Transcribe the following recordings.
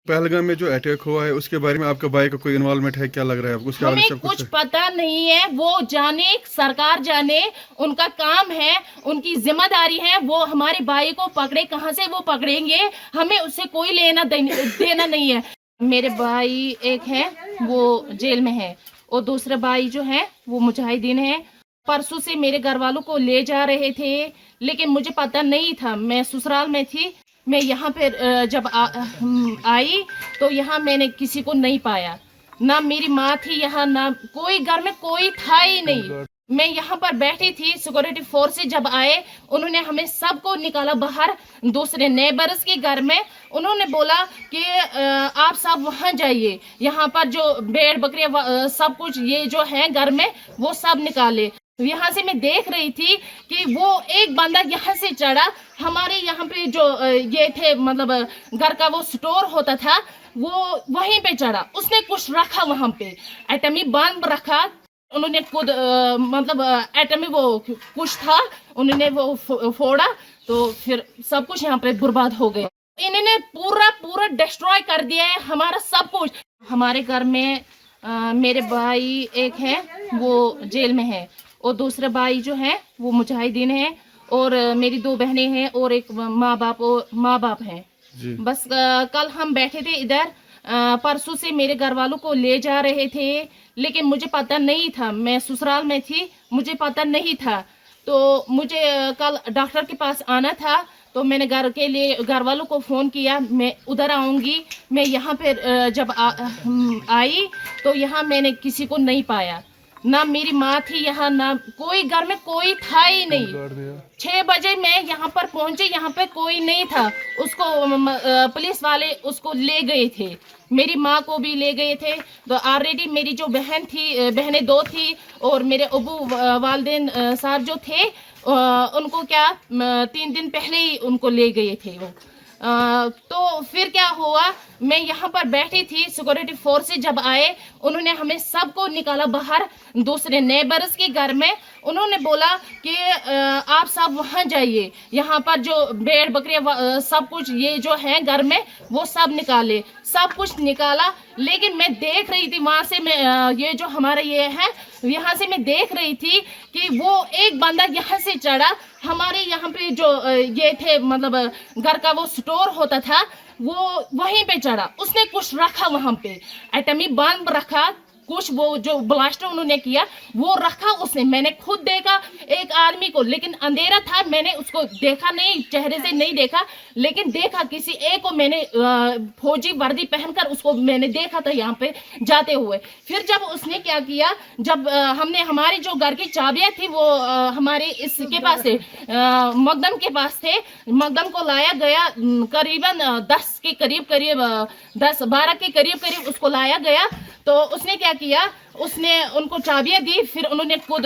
पहलगाम में जो अटैक हुआ है उसके बारे में आपका भाई का कोई इन्वॉल्वमेंट है, क्या लग रहा है आपको? उसके बारे में हमें सब कुछ पता नहीं है, वो जाने सरकार जाने, उनका काम है, उनकी जिम्मेदारी है, वो हमारे भाई को पकड़े, कहाँ से वो पकड़ेंगे, हमें उससे कोई लेना देना नहीं है। मेरे भाई एक है वो जेल में है और दूसरा भाई जो है वो मुजाहिदीन है। परसों से मेरे घर वालों को ले जा रहे थे, लेकिन मुझे पता नहीं था, मैं ससुराल में थी। मैं यहाँ पे जब आई तो यहाँ मैंने किसी को नहीं पाया, ना मेरी माँ थी यहाँ, ना कोई घर में कोई था ही नहीं। मैं यहाँ पर बैठी थी, सिक्योरिटी फोर्स से जब आए उन्होंने हमें सबको निकाला बाहर दूसरे नेबर्स के घर में। उन्होंने बोला कि आप सब वहाँ जाइए, यहाँ पर जो भेड़ बकरियाँ सब कुछ ये जो है घर में वो सब निकाले। यहाँ से मैं देख रही थी कि वो एक बंदा यहाँ से चढ़ा, हमारे यहाँ पे जो ये थे मतलब घर का वो स्टोर होता था वो वहीं पे चढ़ा, उसने कुछ रखा वहाँ पे, एटमी बम रखा। उन्होंने खुद मतलब एटमी वो कुछ था, उन्होंने वो फोड़ा तो फिर सब कुछ यहाँ पे बर्बाद हो गया। इन्होंने पूरा डिस्ट्रॉय कर दिया है हमारा सब कुछ। हमारे घर में मेरे भाई एक है वो जेल में है और दूसरा भाई जो है वो मुजाहिदीन है और मेरी 2 बहनें हैं और एक माँ बाप हैं। बस कल हम बैठे थे इधर, परसों से मेरे घर वालों को ले जा रहे थे, लेकिन मुझे पता नहीं था, मैं ससुराल में थी, मुझे पता नहीं था। तो मुझे कल डॉक्टर के पास आना था, तो मैंने घर वालों को फ़ोन किया, मैं उधर आऊँगी। मैं यहाँ पे जब आई तो यहाँ मैंने किसी को नहीं पाया, ना मेरी माँ थी यहाँ, ना कोई घर में कोई था ही नहीं। 6 बजे मैं यहाँ पर पहुंचे, यहाँ पे कोई नहीं था। उसको पुलिस वाले उसको ले गए थे, मेरी माँ को भी ले गए थे। तो ऑलरेडी मेरी जो बहनें 2 थी और मेरे अबू वालिदैन साहब जो थे उनको क्या 3 दिन पहले ही उनको ले गए थे वो। तो फिर क्या हुआ, मैं यहाँ पर बैठी थी, सिक्योरिटी फोर्स से जब आए उन्होंने हमें सबको निकाला बाहर दूसरे नेबर्स के घर में। उन्होंने बोला कि आप सब वहाँ जाइए, यहाँ पर जो भेड़ बकरियाँ सब कुछ ये जो है घर में वो सब निकाले, सब कुछ निकाला। लेकिन मैं देख रही थी वहाँ से, मैं ये जो हमारा ये है यहाँ से मैं देख रही थी कि वो एक बंदा यहाँ से चढ़ा, हमारे यहाँ पे जो ये थे मतलब घर का वो स्टोर होता था वो वहीं पे चढ़ा, उसने कुछ रखा वहाँ पे, एटमी बम रखा, कुछ वो जो ब्लास्टर उन्होंने किया वो रखा उसने। मैंने खुद देखा एक आदमी को, लेकिन अंधेरा था, मैंने उसको देखा नहीं, चेहरे से नहीं देखा, लेकिन देखा किसी एक को मैंने फौजी वर्दी पहनकर उसको मैंने देखा था यहाँ पे जाते हुए। फिर जब उसने क्या किया, जब हमने हमारी जो घर की चाबियाँ थी वो हमारे इसके पास थे, मकदम के पास थे, मकदम को लाया गया करीबन 10 के करीब 10-12 के करीब उसको लाया गया। तो उसने क्या किया, उसने उनको चाबियां दी, फिर उन्होंने खुद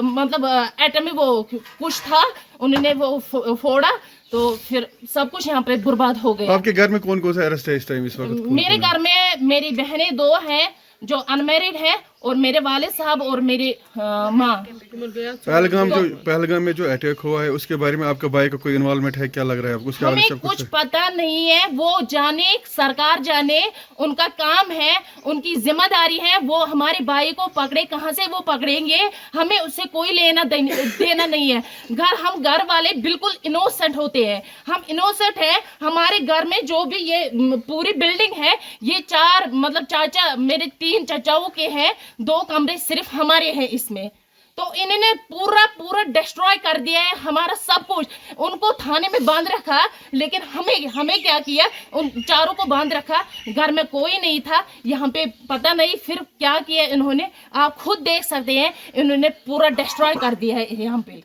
मतलब एटमी वो कुछ था, उन्होंने वो फोड़ा तो फिर सब कुछ यहाँ पे बर्बाद हो गया। आपके घर में कौन कौन सा अरेस्ट है इस टाइम इस वक्त? मेरे घर में मेरी बहनें 2 हैं जो अनमैरिड है और मेरे वालिद साहब और मेरी माँ। पहलगाम में जो अटैक हुआ है उसके बारे में आपका भाई का कोई इन्वॉल्वमेंट है, क्या लग रहा है आपको? उसके हमें कुछ पता नहीं है, वो जाने सरकार जाने, उनका काम है, उनकी जिम्मेदारी है, वो हमारे भाई को पकड़े, कहाँ से वो पकड़ेंगे, हमें उससे कोई लेना देना नहीं है। हम घर वाले बिल्कुल इनोसेंट होते हैं, हम इनोसेंट हैं। हमारे घर में जो भी ये पूरी बिल्डिंग है, ये 4 मतलब चाचा मेरे 3 चाचाओं के हैं, 2 कमरे सिर्फ हमारे हैं इसमें। तो इन्होंने पूरा डिस्ट्रॉय कर दिया है हमारा सब कुछ। उनको थाने में बांध रखा, लेकिन हमें क्या किया, उन चारों को बांध रखा, घर में कोई नहीं था, यहाँ पे पता नहीं फिर क्या किया इन्होंने, आप खुद देख सकते हैं, इन्होंने पूरा डिस्ट्रॉय कर दिया है यहाँ पे।